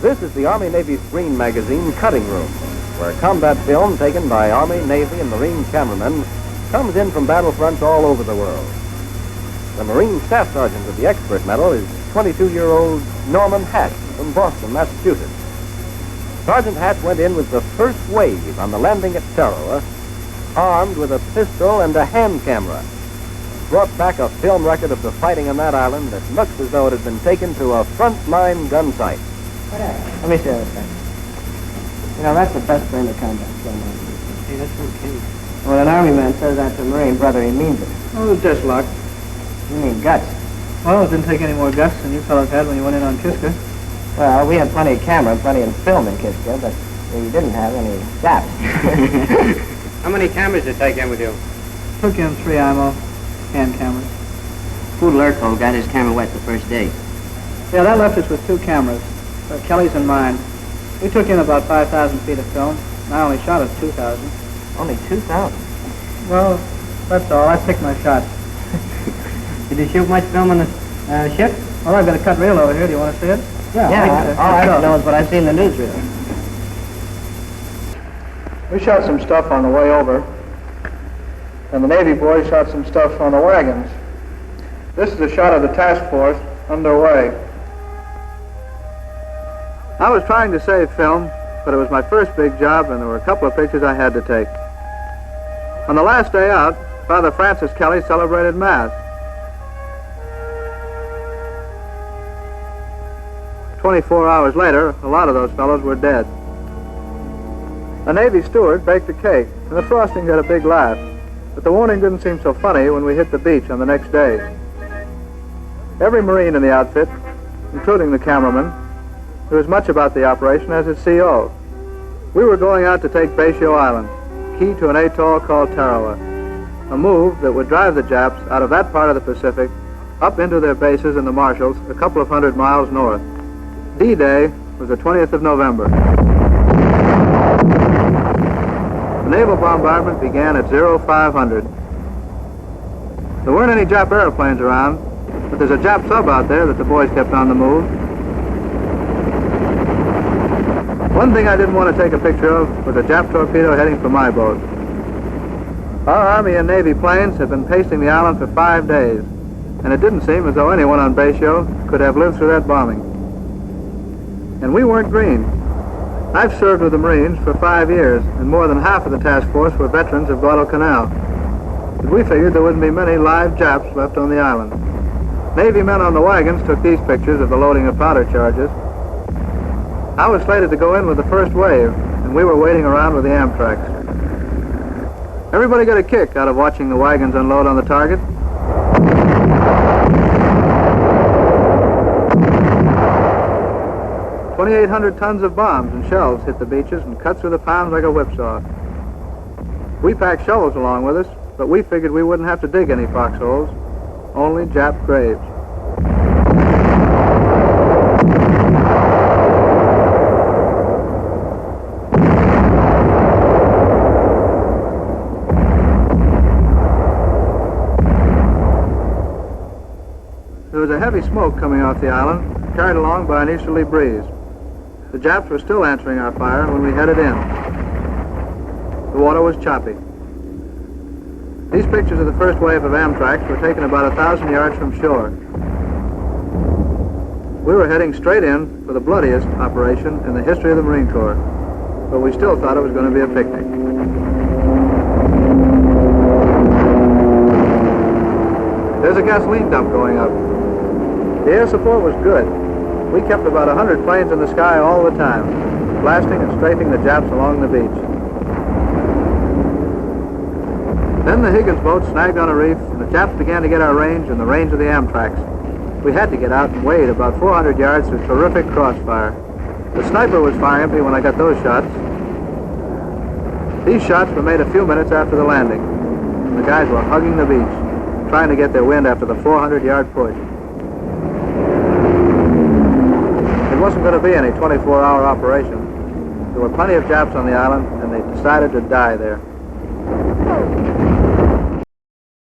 This is the Army-Navy Screen Magazine Cutting Room, where combat film taken by Army, Navy, and Marine cameramen comes in from battlefronts all over the world. The Marine Staff Sergeant with the Expert Medal is 22-year-old Norman Hatch from Boston, Massachusetts. Sergeant Hatch went in with the first wave on the landing at Tarawa, armed with a pistol and a hand camera. Brought back a film record of the fighting on that island that looks as though it had been taken to a front-line gun site. Let me see that thing. You know, that's the best brand of combat film. Hey, that's okay. When an Army man says that to a Marine brother, he means it. Oh, it was just luck. You mean guts. Well, it didn't take any more guts than you fellows had when you went in on Kiska. Well, we had plenty of camera and plenty of film in Kiska, but we didn't have any gaps. How many cameras did you take in with you? Took in 3 IMO hand cameras. Poodle Urkel got his camera wet the first day. Yeah, that left us with 2 cameras, Kelly's and mine. We took in about 5,000 feet of film, and I only shot at 2,000. Only 2,000? Well, that's all. I picked my shots. Did you shoot much film on the ship? Well, I've got a cut reel over here. Do you want to see it? Yeah, all I don't know is what I've seen in the newsreel. We shot some stuff on the way over, and the Navy boys shot some stuff on the wagons. This is a shot of the task force underway. I was trying to save film, but it was my first big job, and there were a couple of pictures I had to take. On the last day out, Father Francis Kelly celebrated Mass. 24 hours later, a lot of those fellows were dead. A Navy steward baked a cake, and the frosting got a big laugh, but the warning didn't seem so funny when we hit the beach on the next day. Every Marine in the outfit, including the cameraman, knew as much about the operation as its CO. We were going out to take Basio Island, key to an atoll called Tarawa, a move that would drive the Japs out of that part of the Pacific up into their bases in the Marshalls a couple of 100 miles north. D-Day was the 20th of November. The naval bombardment began at 0500. There weren't any Jap airplanes around, but there's a Jap sub out there that the boys kept on the move. One thing I didn't want to take a picture of was a Jap torpedo heading for my boat. Our Army and Navy planes had been pacing the island for 5 days, and it didn't seem as though anyone on Basio could have lived through that bombing. And we weren't green. I've served with the Marines for 5 years, and more than half of the task force were veterans of Guadalcanal. But we figured there wouldn't be many live Japs left on the island. Navy men on the wagons took these pictures of the loading of powder charges. I was slated to go in with the first wave, and we were waiting around with the Amtracs. Everybody got a kick out of watching the wagons unload on the target. "2,800 tons of bombs and shells hit the beaches and cut through the pounds like a whipsaw. We packed shovels along with us, but we figured we wouldn't have to dig any foxholes, only Jap graves. There was a heavy smoke coming off the island, carried along by an easterly breeze. The Japs were still answering our fire when we headed in. The water was choppy. These pictures of the first wave of Amtracs were taken about 1,000 yards from shore. We were heading straight in for the bloodiest operation in the history of the Marine Corps, but we still thought it was going to be a picnic. There's a gasoline dump going up. The air support was good. We kept about 100 planes in the sky all the time, blasting and strafing the Japs along the beach. Then the Higgins boat snagged on a reef, and the Japs began to get our range and the range of the Amtracs. We had to get out and wade about 400 yards through terrific crossfire. The sniper was firing at me when I got those shots. These shots were made a few minutes after the landing. The guys were hugging the beach, trying to get their wind after the 400-yard push. It wasn't going to be any 24-hour operation. There were plenty of Japs on the island, and they decided to die there.